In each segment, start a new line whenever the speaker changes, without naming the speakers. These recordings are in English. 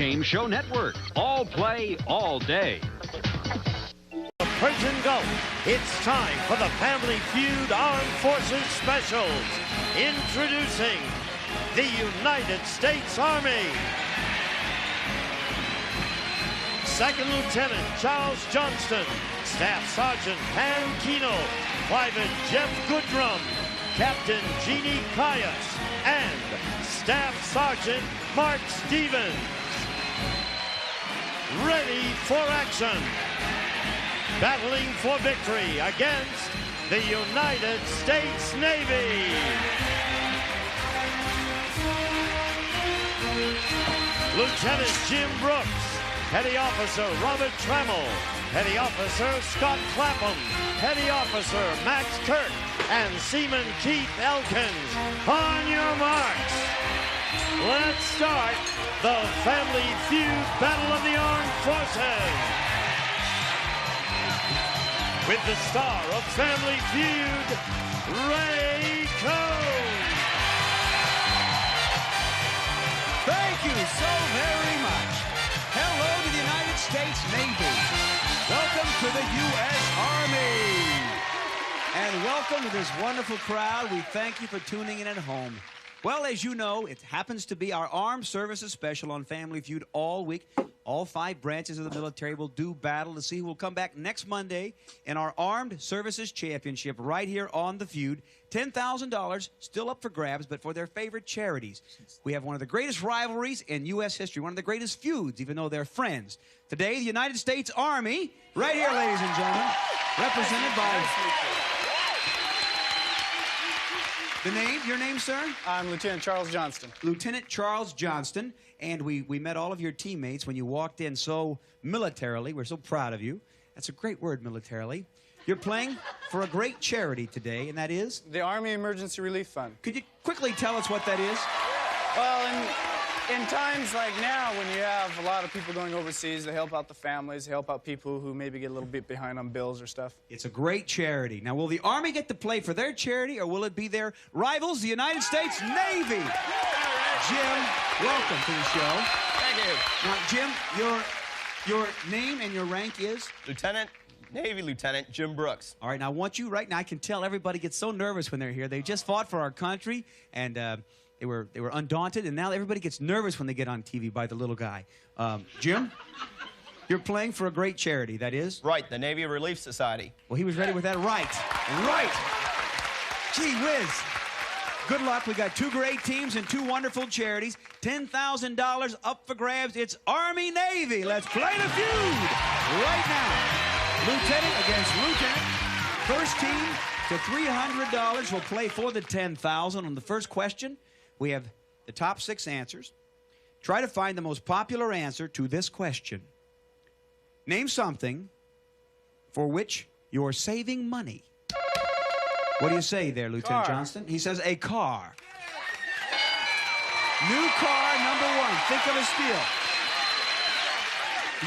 Game Show Network. All play, all day.
The Persian Gulf. It's time for the Family Feud Armed Forces Specials. Introducing the United States Army. Second Lieutenant Charles Johnston, Staff Sergeant Pam Kino, Private Jeff Goodrum, Captain Jeannie Caius, and Staff Sergeant Mark Stevens. Ready for action. Battling for victory against the United States Navy. Lieutenant Jim Brooks, Petty Officer Robert Trammell, Petty Officer Scott Clapham, Petty Officer Max Kirk, and Seaman Keith Elkins. On your marks. Let's start the Family Feud Battle of the Armed Forces. With the star of Family Feud, Ray Cohn.
Thank you so very much. Hello to the United States Navy. Welcome to the U.S. Army. And welcome to this wonderful crowd. We thank you for tuning in at home. Well, as you know, it happens to be our Armed Services Special on Family Feud all week. All 5 branches of the military will do battle to see who will come back next Monday in our Armed Services Championship right here on the Feud. $10,000 still up for grabs, but for their favorite charities. We have one of the greatest rivalries in U.S. history, one of the greatest feuds, even though they're friends. Today, the United States Army, right here, ladies and gentlemen, represented by... The name, your name, sir?
I'm Lieutenant Charles Johnston.
Lieutenant Charles Johnston, and we met all of your teammates when you walked in so militarily. We're so proud of you. That's a great word, militarily. You're playing for a great charity today, and that is?
The Army Emergency Relief Fund.
Could you quickly tell us what that is?
Well, in times like now, when you have a lot of people going overseas, they help out the families, help out people who maybe get a little bit behind on bills or stuff.
It's a great charity. Now, will the Army get to play for their charity, or will it be their rivals, the United States Navy? Jim, welcome to the show.
Thank you.
Now, Jim, your name and your rank is?
Lieutenant, Navy Lieutenant Jim Brooks.
All right, now I want you right now, I can tell everybody gets so nervous when they're here. They just fought for our country, and they were undaunted, and now everybody gets nervous when they get on TV by the little guy. Jim, you're playing for a great charity, that is?
Right, the Navy Relief Society.
Well, he was ready with that right. Right. Gee whiz. Good luck. We got 2 great teams and 2 wonderful charities. $10,000 up for grabs. It's Army-Navy. Let's play the feud right now. Lieutenant against Lieutenant. First team to $300 will play for the $10,000. On the first question, we have the top 6 answers. Try to find the most popular answer to this question. Name something for which you're saving money. What do you say there, Lieutenant Johnston? He says a car. New car, number 1. Think of a steal.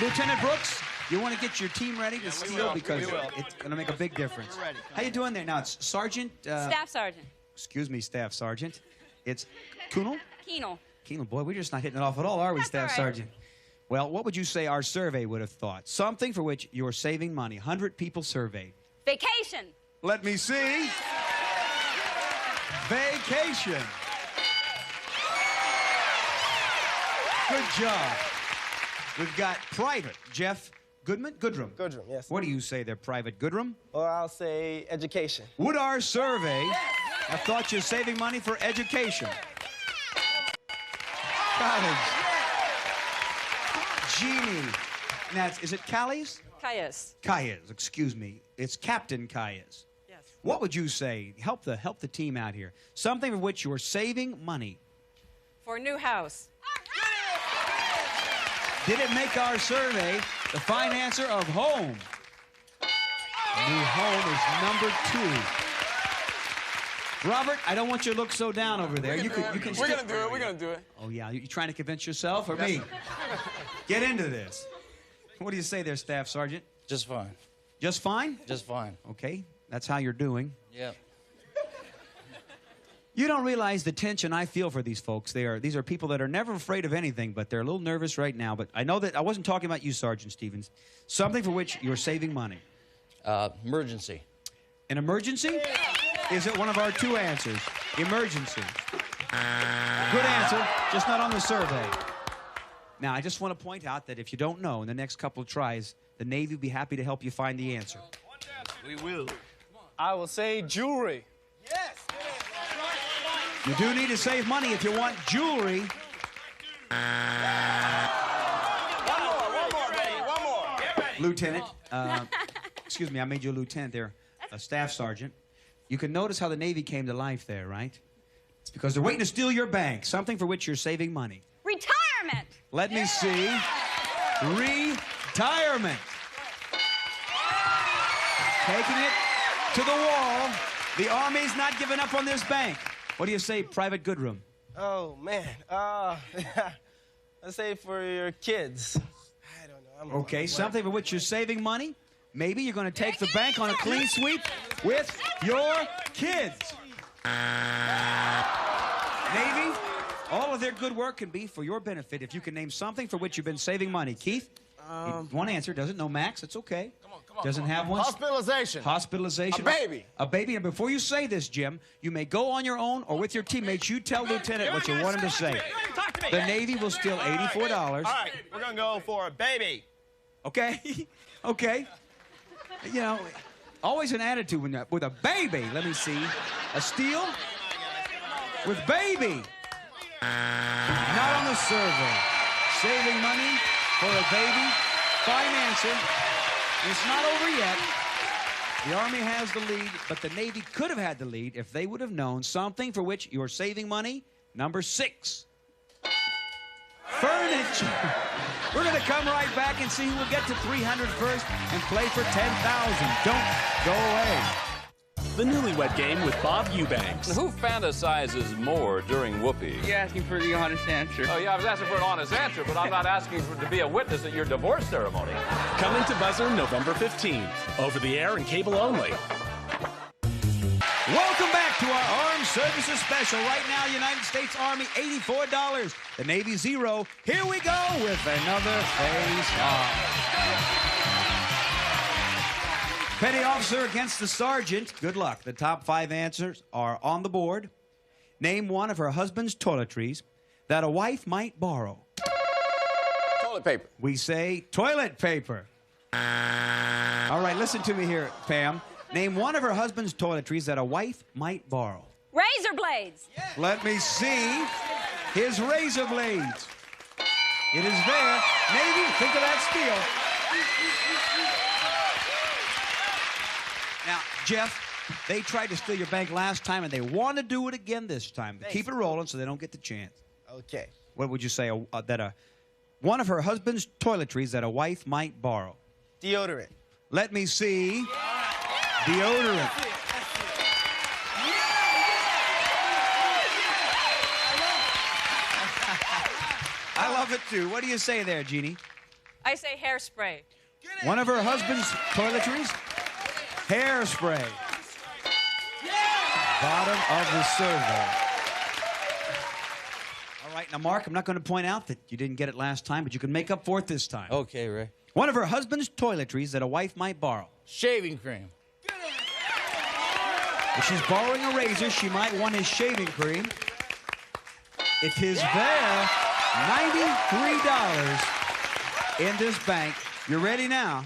Lieutenant Brooks, you want to get your team ready to steal because it's going to make a big difference. How you doing there? Now, it's Sergeant...
Staff Sergeant.
Excuse me, Staff Sergeant. It's Kunal?
Keenel.
Keenel, boy, we're just not hitting it off at all, are we,
That's
Staff
all right.
Sergeant? Well, what would you say our survey would have thought? Something for which you're saving money. 100 people surveyed.
Vacation.
Let me see. Vacation. Good job. We've got Private Jeff Goodrum.
Goodrum, yes.
What do you say there, Private Goodrum?
Or I'll say education.
Would our survey have thought you're saving money for education? College. Jeannie. Now, is it Callies?
Caius.
Caius, excuse me. It's Captain Caius.
Yes.
What would you say? Help the team out here. Something for which you're saving money.
For a new house.
Did it make our survey the fine answer of home? New home is number 2. Robert, I don't want you to look so down over there. You can.
We're gonna do it. We're gonna do it.
Oh yeah, you trying to convince yourself or me? Get into this. What do you say there, Staff Sergeant?
Just fine.
Just fine?
Just fine.
Okay, that's how you're doing.
Yep.
You don't realize the tension I feel for these folks. These are people that are never afraid of anything, but they're a little nervous right now. But I know that I wasn't talking about you, Sergeant Stevens. Something for which you're saving money.
Emergency.
An emergency? Is it one of our two answers? Emergency. Good answer, just not on the survey. Now, I just want to point out that if you don't know, in the next couple of tries, the Navy will be happy to help you find the answer.
We will.
I will say jewelry.
You do need to save money if you want jewelry.
One more.
Lieutenant, excuse me, I made you a lieutenant there, a staff sergeant. You can notice how the Navy came to life there, right? It's because they're waiting to steal your bank, something for which you're saving money.
Retirement.
Let me see. Retirement. Taking it to the wall. The Army's not giving up on this bank. What do you say, Private Goodroom?
Oh, man. Let's say for your kids. I don't know.
Okay, something for which you're saving money. Maybe you're going to take the bank on a clean sweep with your kids. Navy, all of their good work can be for your benefit if you can name something for which you've been saving money. Keith? One answer. Doesn't know Max. It's okay. Doesn't have one.
Hospitalization.
Hospitalization.
A baby.
A baby. And before you say this, Jim, you may go on your own or with your teammates. You tell Lieutenant what you want him to say.
Talk to me.
The Navy will steal $84.
All right, we're going to go for a baby.
Okay? Okay. You know, always an attitude with a baby. Let me see. A steal with baby. Not on the survey. Saving money for a baby. Fine answer. It's not over yet. The Army has the lead, but the Navy could have had the lead if they would have known something for which you're saving money. Number 6. Furniture. We're going to come right back and see who will get to 300 first and play for 10,000. Don't go away.
The Newlywed Game with Bob Eubanks.
Who fantasizes more during whoopee?
You're asking for the honest answer.
Oh, yeah, I was asking for an honest answer, but I'm not asking to be a witness at your divorce ceremony.
Coming to Buzzer November 15th. Over the air and cable only.
Welcome back to our Armed Services Special. Right now, United States Army, $84. The Navy, $0. Here we go with another face-off. Petty officer against the sergeant. Good luck. The top 5 answers are on the board. Name one of her husband's toiletries that a wife might borrow.
Toilet paper.
We say toilet paper. All right, listen to me here, Pam. Name one of her husband's toiletries that a wife might borrow.
Razor blades.
Let me see his razor blades. It is there. Navy, think of that steal. Now, Jeff, they tried to steal your bank last time, and they want to do it again this time. Keep it rolling so they don't get the chance.
Okay.
What would you say one of her husband's toiletries that a wife might borrow?
Deodorant.
Let me see. Deodorant. I love it, too. What do you say there, Jeannie?
I say hairspray.
One of her husband's toiletries? Hairspray. Bottom of the survey. All right, now, Mark, I'm not going to point out that you didn't get it last time, but you can make up for it this time.
Okay, Ray.
One of her husband's toiletries that a wife might borrow.
Shaving cream.
If she's borrowing a razor, she might want his shaving cream. It is there. $93 in this bank. You're ready now.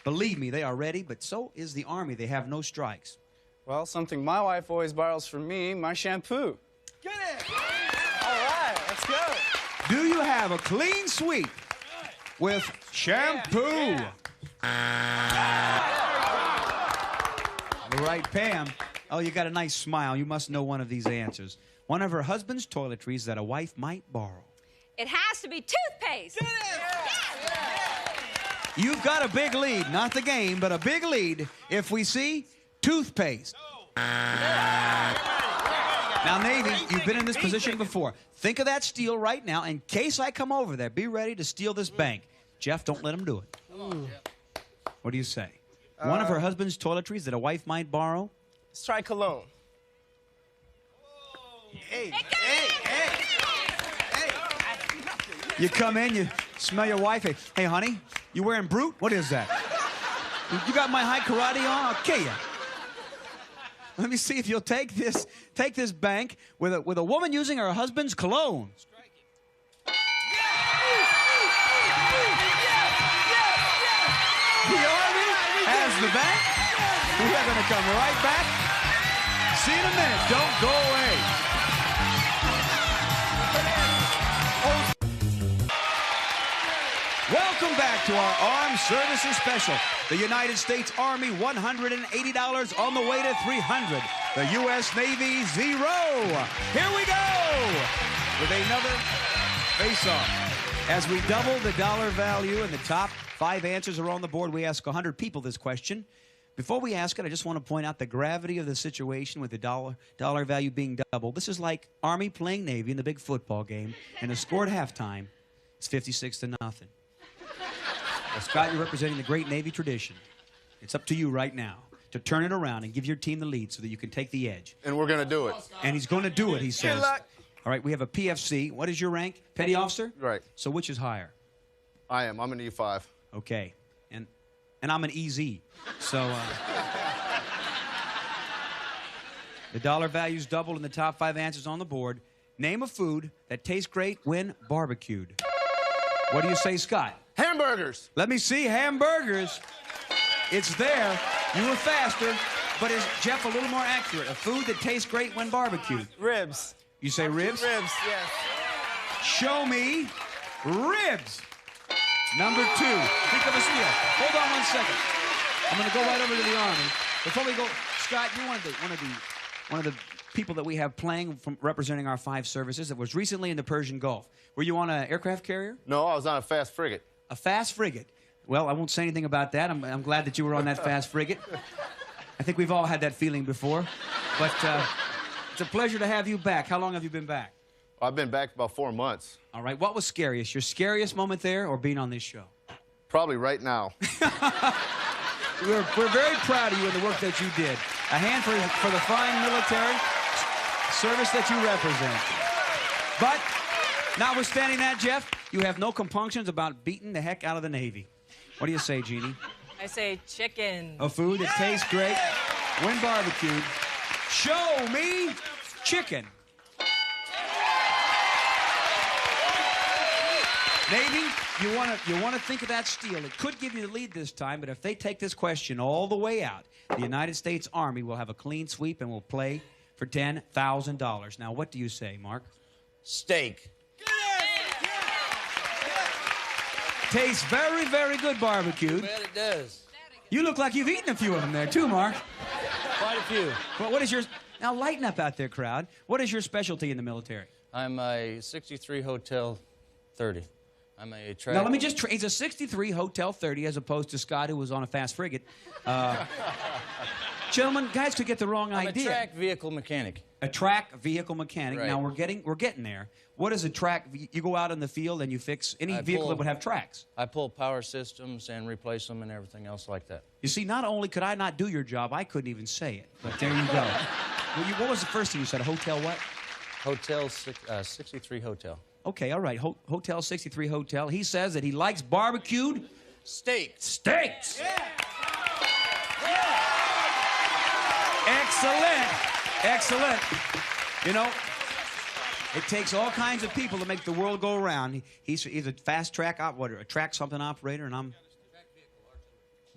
Believe me, they are ready, but so is the Army. They have no strikes.
Well, something my wife always borrows from me, my shampoo.
Get it! All right, let's go.
Do you have a clean sweep with shampoo? All right, Pam. Oh, you got a nice smile. You must know one of these answers. One of her husband's toiletries that a wife might borrow.
It has to be toothpaste.
You've got a big lead. Not the game, but a big lead. If we see toothpaste. Now, Navy, you've been in this position before. Think of that steal right now. In case I come over there, be ready to steal this bank. Jeff, don't let him do it. What do you say? One of her husband's toiletries that a wife might borrow?
Let's try cologne.
You come in, you smell your wife. Hey, honey, you wearing Brute? What is that? You got my high karate on? I'll kill you. Let me see if you'll take this bank with a woman using her husband's cologne. The Army has the bank. We are going to come right back. See you in a minute. Don't go away. Welcome back to our Armed Services Special. The United States Army, $180 on the way to $300. The U.S. Navy, $0. Here we go with another face-off. As we double the dollar value and the top 5 answers are on the board, we ask 100 people this question. Before we ask it, I just want to point out the gravity of the situation with the dollar value being doubled. This is like Army playing Navy in the big football game, and the score at halftime is 56-0. Well, Scott, you're representing the great Navy tradition. It's up to you right now to turn it around and give your team the lead so that you can take the edge.
And we're going to do it.
And he's going to do it, he says.
Good luck.
All right, we have a PFC. What is your rank? Petty officer?
Right.
So which is higher?
I am. I'm an E5.
Okay. And I'm an EZ. So the dollar value's doubled and the top 5 answers on the board. Name a food that tastes great when barbecued. What do you say, Scott?
Hamburgers.
Let me see. Hamburgers. It's there. You were faster, but is Jeff a little more accurate? A food that tastes great when barbecued.
Ribs.
You say ribs?
Ribs, yes.
Show me ribs. Number 2. Think of a steal. Hold on 1 second. I'm going to go right over to the Army. Before we go, Scott, you're one of the people that we have playing from representing our 5 services that was recently in the Persian Gulf. Were you on an aircraft carrier?
No, I was on a fast frigate.
A fast frigate. Well, I won't say anything about that. I'm glad that you were on that fast frigate. I think we've all had that feeling before. But it's a pleasure to have you back. How long have you been back?
I've been back about 4 months.
All right. What was scariest? Your scariest moment there or being on this show?
Probably right now.
We're very proud of you and the work that you did. A hand for the fine military service that you represent. But notwithstanding that, Jeff, you have no compunctions about beating the heck out of the Navy. What do you say, Jeannie?
I say chicken.
A food that tastes great when barbecued. Show me chicken. Navy, you want to think of that steal. It could give you the lead this time, but if they take this question all the way out, the United States Army will have a clean sweep and will play for $10,000. Now, what do you say, Mark?
Steak.
Tastes very, very good barbecued.
I bet it does.
You look like you've eaten a few of them there, too, Mark.
Quite a few.
But what is your... Now, lighten up out there, crowd. What is your specialty in the military?
I'm a 63 Hotel 30. I'm a track...
Now, let me just... He's a 63 Hotel 30 as opposed to Scott, who was on a fast frigate. Gentlemen, guys could get the wrong idea.
I'm a track vehicle mechanic.
A track vehicle mechanic.
Right.
Now, we're getting there. What is a track? You go out in the field and you fix any vehicle that would have tracks.
I pull power systems and replace them and everything else like that.
You see, not only could I not do your job, I couldn't even say it. But there you go. What was the first thing you said? A hotel what?
Hotel 63 Hotel.
Okay, all right. Hotel 63 Hotel. He says that he likes barbecued steaks. Yeah. Excellent. You know, it takes all kinds of people to make the world go around. He's a fast track operator, a track something operator, and I'm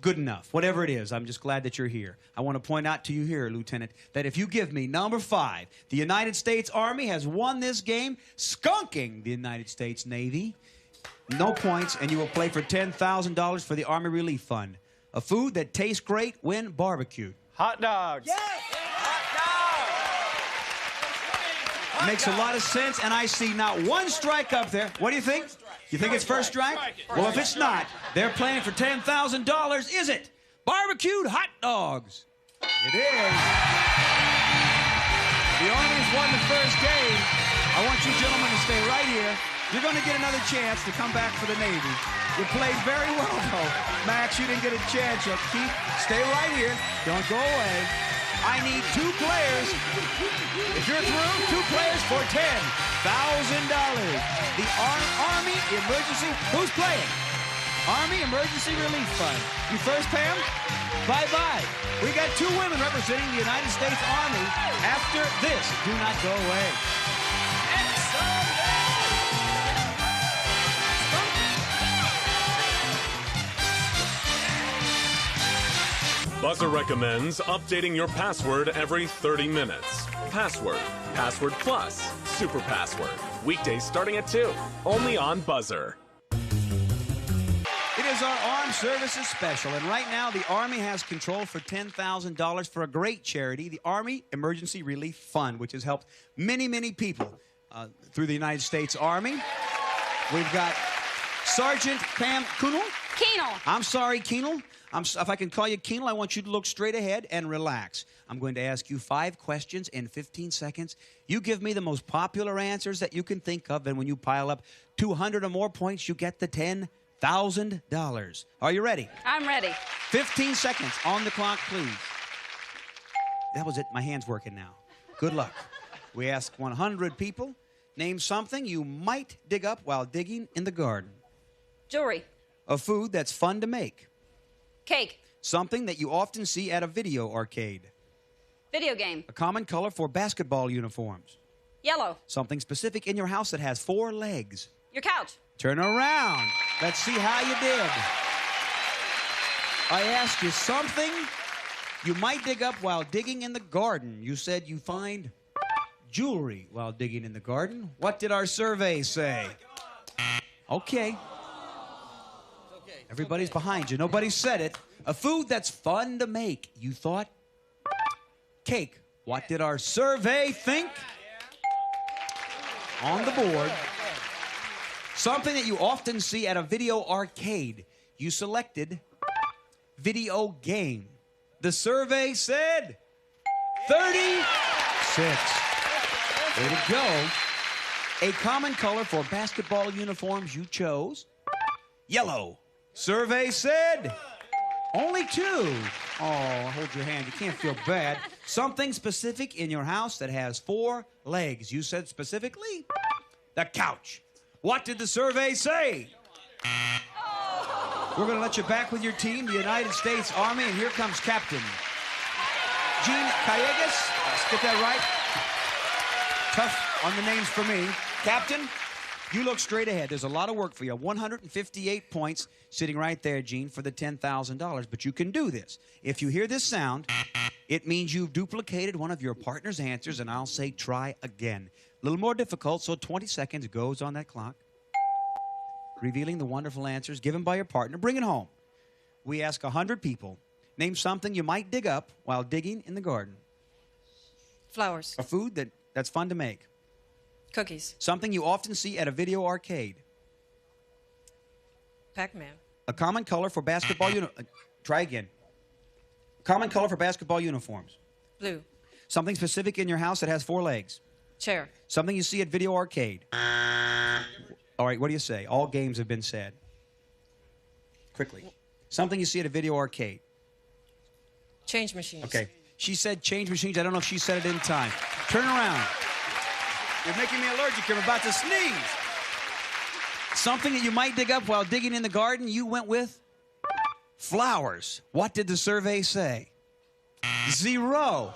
good enough. Whatever it is, I'm just glad that you're here. I want to point out to you here, Lieutenant, that if you give me number 5, the United States Army has won this game, skunking the United States Navy. No points, and you will play for $10,000 for the Army Relief Fund. A food that tastes great when barbecued.
Hot dogs.
Yes! Makes a lot of sense, and I see not one strike up there. What do you think? You think it's first strike? Well, if it's not, they're playing for $10,000. Is it? Barbecued hot dogs. It is. The Army's won the first game. I want you gentlemen to stay right here. You're going to get another chance to come back for the Navy. You played very well, though. Max, you didn't get a chance yet. Keith, stay right here. Don't go away. I need 2 players. If you're through, 2 players for $10,000. The Army Emergency. Who's playing? Army Emergency Relief Fund. You first, Pam? Bye-bye. We got 2 women representing the United States Army after this. Do not go away.
Buzzer recommends updating your password every 30 minutes. Password, Password Plus, Super Password. Weekdays starting at 2. Only on Buzzer.
It is our Armed Services Special, and right now the Army has control for $10,000 for a great charity, the Army Emergency Relief Fund, which has helped many, many people through the United States Army. We've got Sergeant Pam Kuhnel.
Keenel.
I'm sorry, Keenel. If I can call you Keenel, I want you to look straight ahead and relax. I'm going to ask you 5 questions in 15 seconds. You give me the most popular answers that you can think of, and when you pile up 200 or more points, you get the $10,000. Are you ready?
I'm ready.
15 seconds on the clock, please. That was it. My hand's working now. Good luck. We ask 100 people. Name something you might dig up while digging in the garden.
Jewelry.
A food that's fun to make.
Cake.
Something that you often see at a video arcade.
Video game.
A common color for basketball uniforms.
Yellow.
Something specific in your house that has 4 legs.
Your couch.
Turn around. Let's see how you did. I asked you something you might dig up while digging in the garden. You said you find jewelry while digging in the garden. What did our survey say? Okay. Everybody's behind you. Nobody said it. A food that's fun to make. You thought cake. What did our survey think? On the board. Something that you often see at a video arcade. You selected video game. The survey said 36. Way to go. A common color for basketball uniforms you chose yellow. Survey said only 2. Oh, hold your hand. You can't feel bad. Something specific in your house that has 4 legs. You said specifically the couch. What did the survey say? We're going to let you back with your team, the United States Army, and here comes Captain Gene Callejas. Let's get that right. Tough on the names for me. Captain, you look straight ahead. There's a lot of work for you. 158 points sitting right there, Gene, for the $10,000. But you can do this. If you hear this sound, it means you've duplicated one of your partner's answers, and I'll say try again. A little more difficult, so 20 seconds goes on that clock. Revealing the wonderful answers given by your partner. Bring it home. We ask 100 people. Name something you might dig up while digging in the garden.
Flowers.
A food that's fun to make.
Cookies.
Something you often see at a video arcade.
Pac-Man.
A common color for basketball try again. Common color for basketball uniforms.
Blue.
Something specific in your house that has 4 legs.
Chair.
Something you see at video arcade. All right, what do you say? All games have been said. Quickly. Something you see at a video arcade.
Change machines.
Okay. She said change machines. I don't know if she said it in time. Turn around. You're making me allergic. I'm about to sneeze. Something that you might dig up while digging in the garden, you went with flowers. What did the survey say? 0.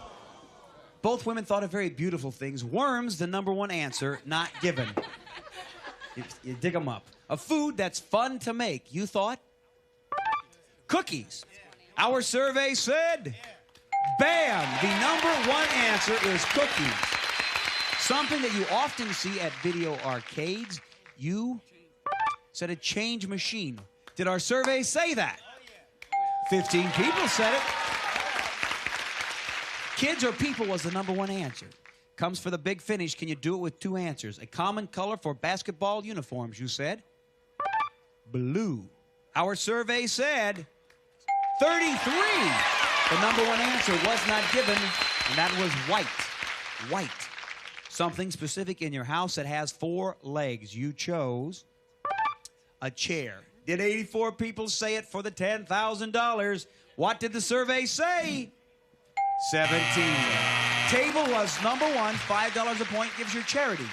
Both women thought of very beautiful things. Worms, the #1 answer, not given. You dig them up. A food that's fun to make. You thought cookies. Our survey said, bam, the #1 answer is cookies. Something that you often see at video arcades. You said a change machine. Did our survey say that? 15 people said it. Kids or people was the #1 answer. Comes for the big finish. Can you do it with 2 answers? A common color for basketball uniforms, you said. Blue. Our survey said 33. The #1 answer was not given, and that was white. White. Something specific in your house that has 4 legs. You chose a chair. Did 84 people say it for the $10,000? What did the survey say? 17. Table was number one. $5 a point gives your charity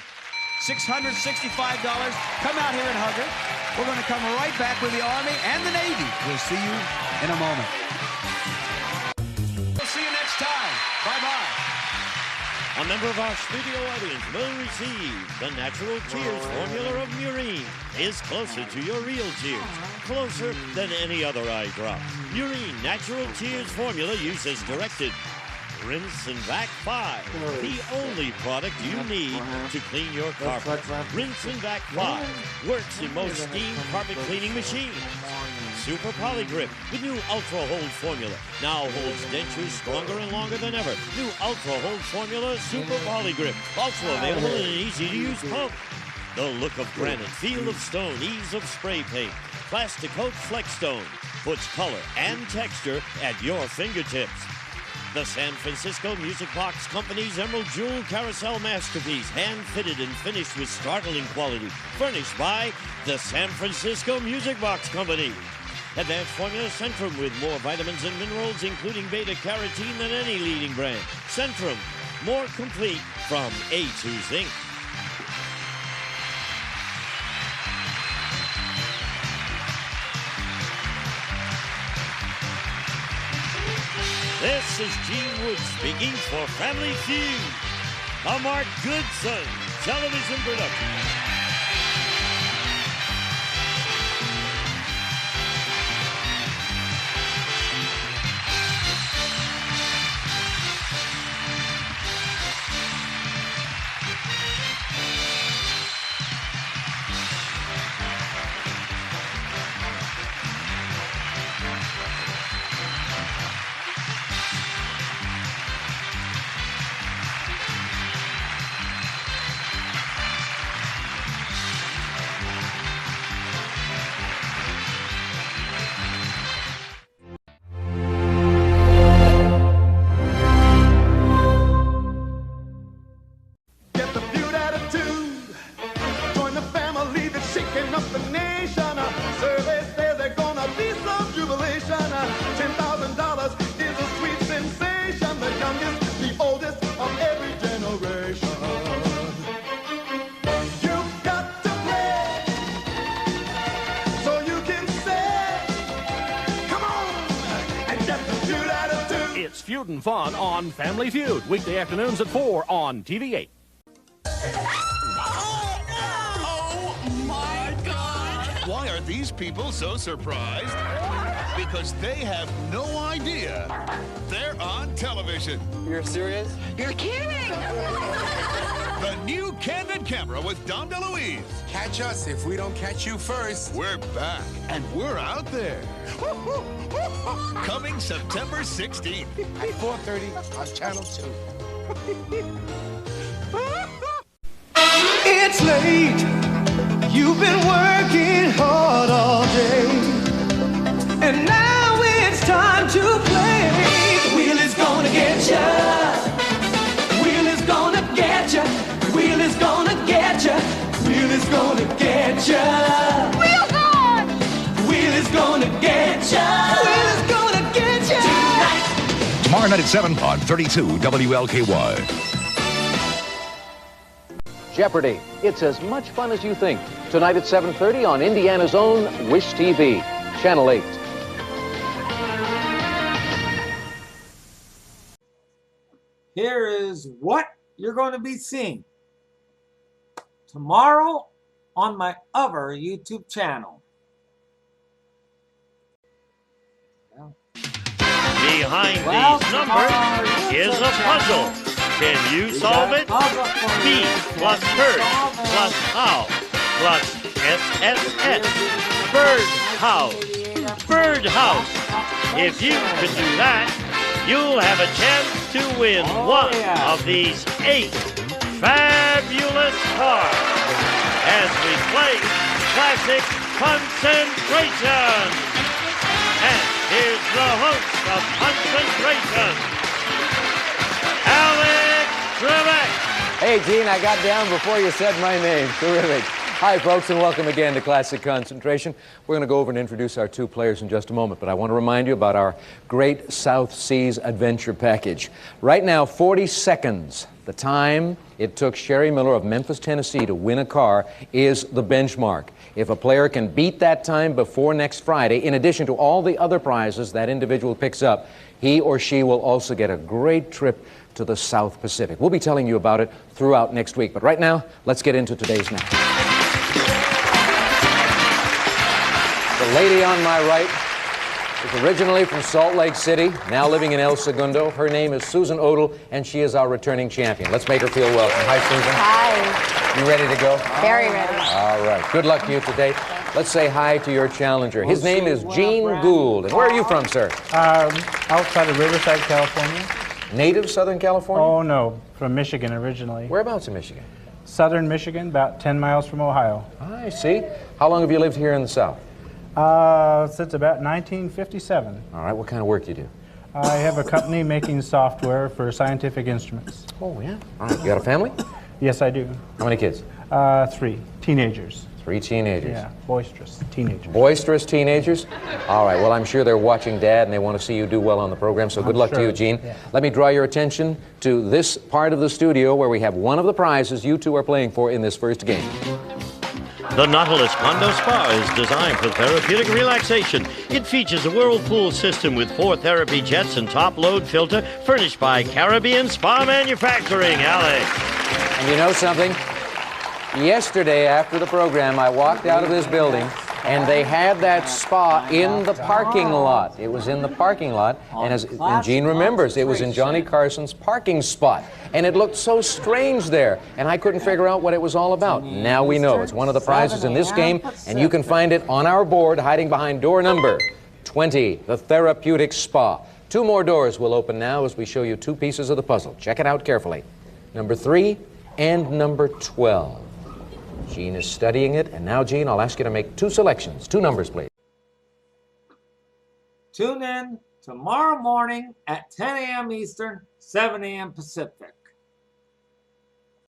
$665. Come out here and hug her. We're going to come right back with the Army and the Navy. We'll see you in a moment. We'll see you next time. Bye-bye.
A member of our studio audience will receive the Natural Tears formula of Murine. Is closer to your real tears. Closer than any other eye drop. Murine Natural Tears formula uses directed. Rinse and Vac 5, the only product you need to clean your carpet. Rinse and Vac 5 works in most steam carpet cleaning machines. Super Poly Grip, the new Ultra Hold formula, now holds dentures stronger and longer than ever. New Ultra Hold formula, Super Poly Grip, also available in an easy-to-use pump. The look of granite, feel of stone, ease of spray paint. Plastic Coat Flex Stone puts color and texture at your fingertips. The San Francisco Music Box Company's Emerald Jewel Carousel Masterpiece, hand-fitted and finished with startling quality. Furnished by the San Francisco Music Box Company. Advanced Formula Centrum with more vitamins and minerals, including beta-carotene than any leading brand. Centrum, more complete from A to Zinc. This is Gene Wood speaking for Family Feud, a Mark Goodson television production.
It's Feud and Fun on Family Feud, weekday afternoons at 4 on TV8.
Oh my God! Why are these people so surprised? Because they have no idea they're on television.
You're serious?
You're kidding! The new Candid Camera with Dom DeLuise.
Catch us if we don't catch you first.
We're back, and we're out there. Coming September 16th.
At 4:30 on Channel 2.
It's late. You've been working hard all day. And now it's time to play. The wheel is gonna get ya. The wheel is gonna get ya. The wheel is gonna get ya. The wheel is gonna get ya. Wheels on! The wheel is gonna get ya. The wheel is gonna get ya. Tonight.
Tomorrow night at 7 on 32 WLKY.
Jeopardy! It's as much fun as you think. Tonight at 7:30 on Indiana's own Wish TV, Channel 8.
Here is what you're going to be seeing tomorrow on my other YouTube channel.
Behind these numbers is a puzzle. Can you solve it? B plus bird plus how plus SSS. Bird house. Bird house. If you can do that, you'll have a chance to win one of these 8 fabulous cars as we play Classic Concentration. And here's the host of Concentration, Alex Trebek.
Hey, Gene, I got down before you said my name. Terrific. Hi, folks, and welcome again to Classic Concentration. We're going to go over and introduce our two players in just a moment, but I want to remind you about our Great South Seas Adventure Package. Right now, 40 seconds, the time it took Sherry Miller of Memphis, Tennessee to win a car, is the benchmark. If a player can beat that time before next Friday, in addition to all the other prizes that individual picks up, he or she will also get a great trip to the South Pacific. We'll be telling you about it throughout next week, but right now, let's get into today's match. The lady on my right is originally from Salt Lake City, now living in El Segundo. Her name is Susan Odell, and she is our returning champion. Let's make her feel welcome. Hi, Susan.
Hi.
You ready to go?
Very ready.
All right. Good luck to you today. Let's say hi to your challenger. His name is Gene Gould. And where are you from, sir?
Outside of Riverside, California.
Native Southern California?
Oh, no. From Michigan originally.
Whereabouts in Michigan?
Southern Michigan, about 10 miles from Ohio.
I see. How long have you lived here in the South?
Since about 1957.
All right. What kind of work do you do?
I have a company making software for scientific instruments.
Oh, yeah. All right. You got a family?
Yes, I do.
How many kids?
3 teenagers.
3 teenagers.
Yeah, boisterous teenagers.
Boisterous teenagers? All right, well, I'm sure they're watching Dad and they want to see you do well on the program, so good luck to you, Gene.
Yeah.
Let me draw your attention to this part of the studio where we have one of the prizes you two are playing for in this first game.
The Nautilus Condo Spa is designed for therapeutic relaxation. It features a whirlpool system with 4 therapy jets and top-load filter, furnished by Caribbean Spa Manufacturing, Alex.
And you know something? Yesterday, after the program, I walked out of this building, and they had that spa in the parking lot. It was in the parking lot, and Gene remembers, it was in Johnny Carson's parking spot. And it looked so strange there, and I couldn't figure out what it was all about. Now we know. It's one of the prizes in this game, and you can find it on our board hiding behind door number 20, the Therapeutic Spa. 2 more doors will open now as we show you 2 pieces of the puzzle. Check it out carefully. Number 3 and number 12. Gene is studying it, and now, Gene, I'll ask you to make 2 selections. 2 numbers, please.
Tune in tomorrow morning at 10 a.m. Eastern, 7 a.m. Pacific.